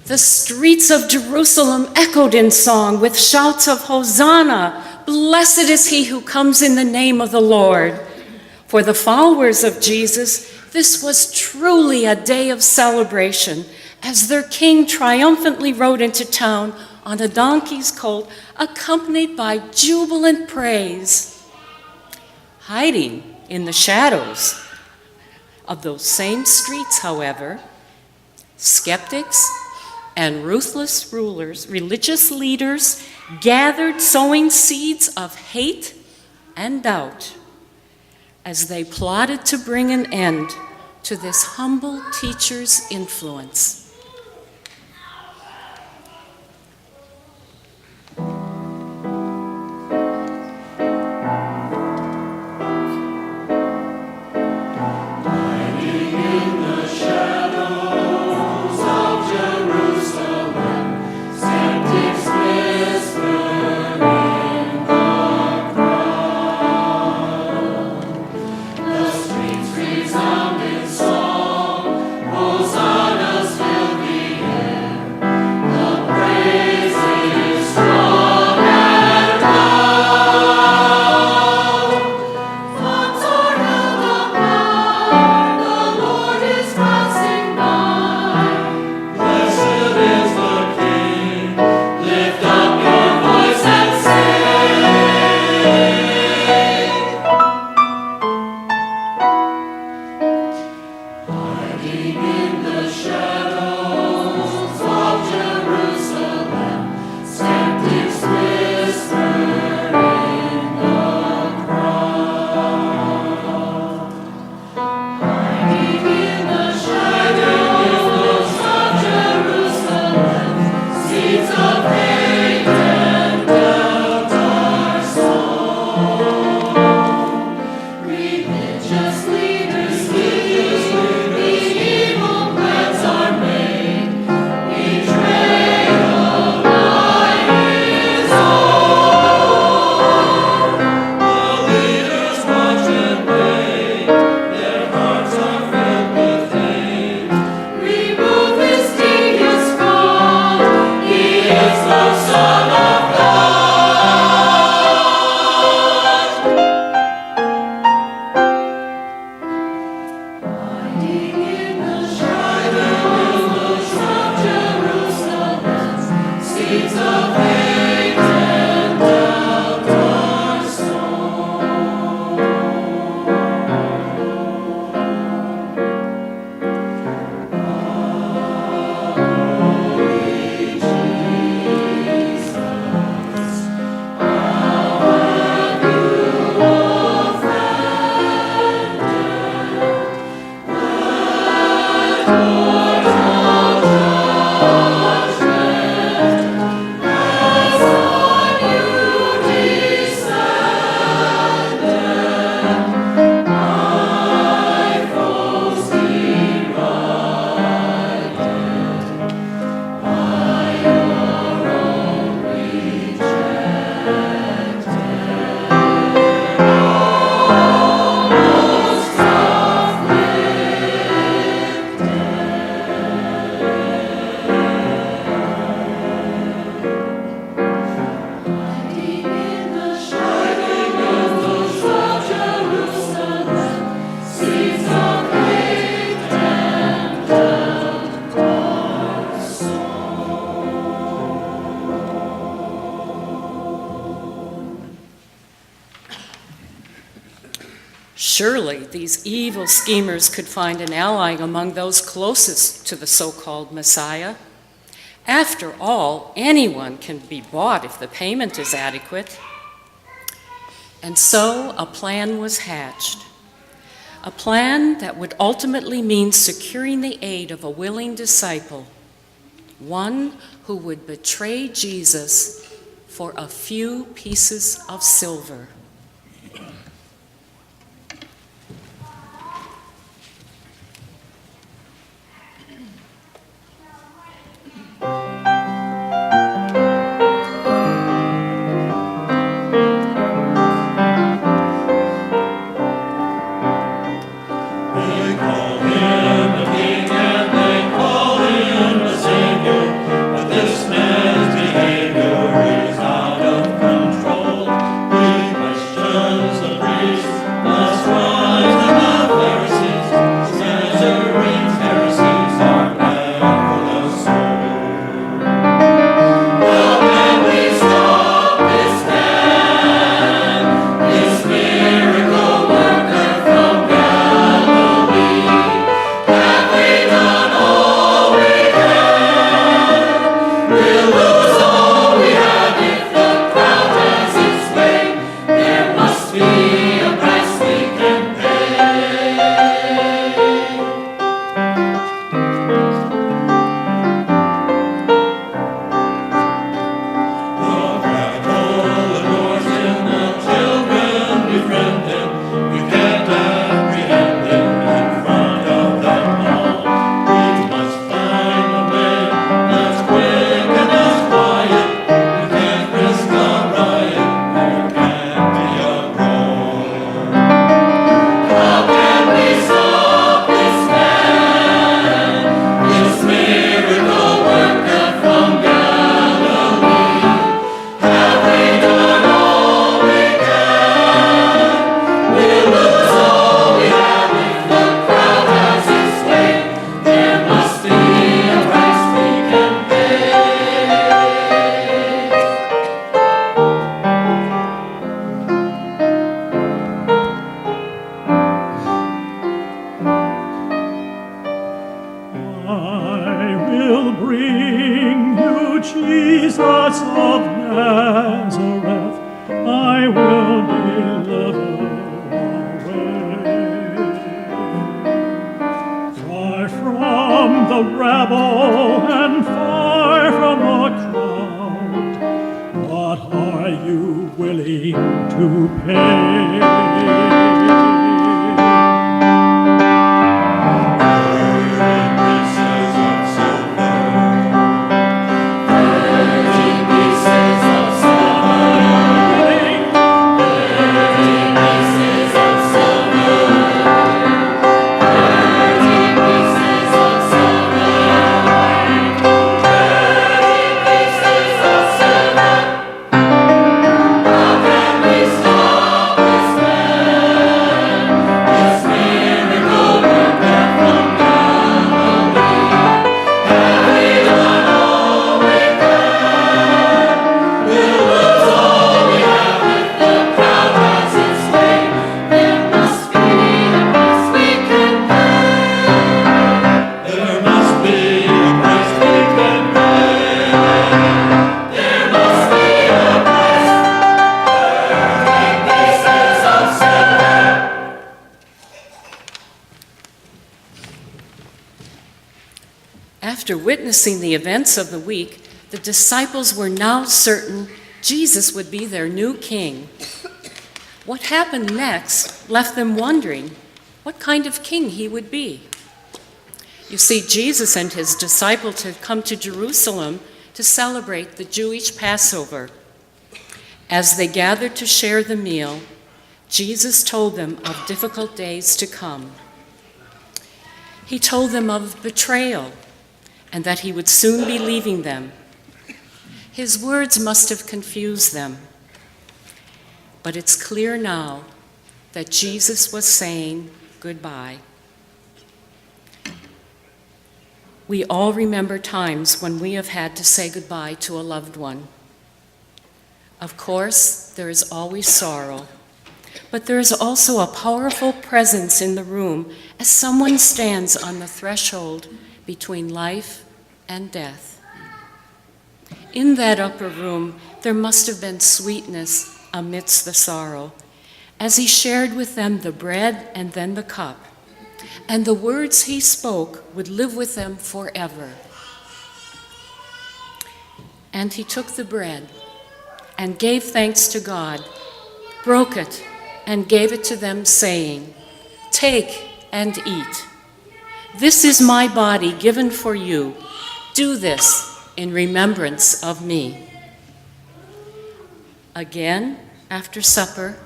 The streets of Jerusalem echoed in song with shouts of Hosanna. Blessed is he who comes in the name of the Lord. For the followers of Jesus, this was truly a day of celebration as their king triumphantly rode into town on a donkey's colt, accompanied by jubilant praise. Hiding in the shadows of those same streets, however, skeptics and ruthless rulers, religious leaders, gathered sowing seeds of hate and doubt as they plotted to bring an end to this humble teacher's influence. Resounding song, Hosanna's filled Surely these evil schemers could find an ally among those closest to the so-called Messiah. After all, anyone can be bought if the payment is adequate. And so a plan was hatched. A plan that would ultimately mean securing the aid of a willing disciple, one who would betray Jesus for a few pieces of silver. After witnessing the events of the week, the disciples were now certain Jesus would be their new king. What happened next left them wondering what kind of king he would be. You see, Jesus and his disciples had come to Jerusalem to celebrate the Jewish Passover. As they gathered to share the meal, Jesus told them of difficult days to come. He told them of betrayal and that he would soon be leaving them. His words must have confused them, but it's clear now that Jesus was saying goodbye. We all remember times when we have had to say goodbye to a loved one. Of course, there is always sorrow, but there is also a powerful presence in the room as someone stands on the threshold between life and death. In that upper room, there must have been sweetness amidst the sorrow, as he shared with them the bread and then the cup, and the words he spoke would live with them forever. And he took the bread and gave thanks to God, broke it, and gave it to them, saying, "Take and eat. This is my body given for you. Do this in remembrance of me." Again, after supper,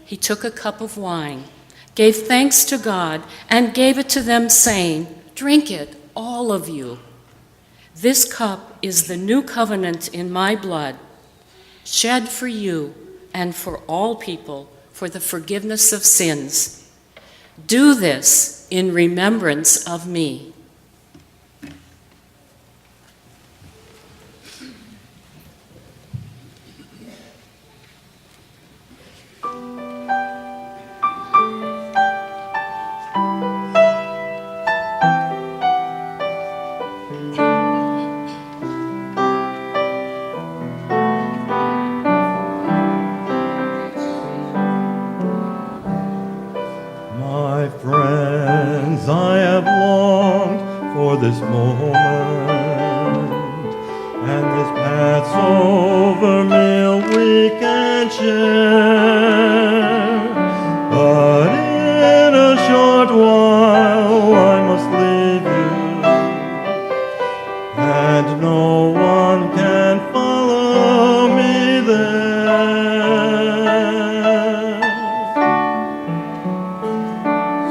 he took a cup of wine, gave thanks to God, and gave it to them, saying, "Drink it, all of you. This cup is the new covenant in my blood, shed for you and for all people for the forgiveness of sins. Do this in remembrance of me." My friends, I have longed for this moment and this Passover meal we can share. But in a short while I must leave you, and no one can follow me there.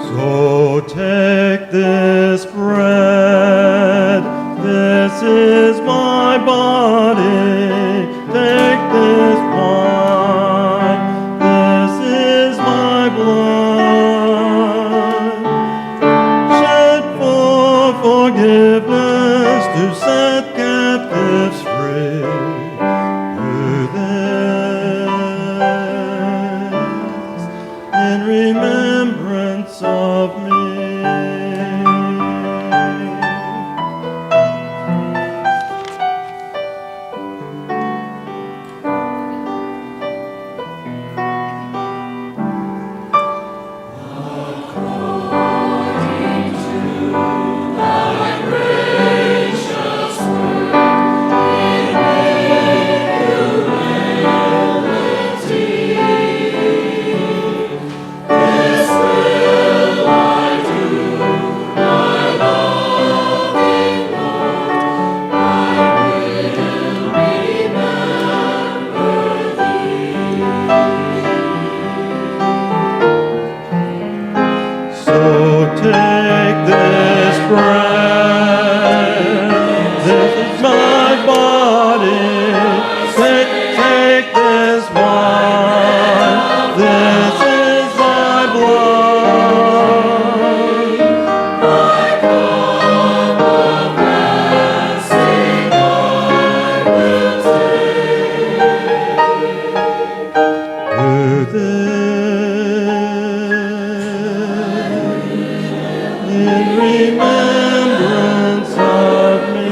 So take this bread, this is my body. Take this wine, this is my blood. Shed for forgiveness to set captives free. Do this in remembrance of me. So take this bread, this is my body. Take this wine, this is my blood. My cup of blessing I will take. Do this in remembrance of me.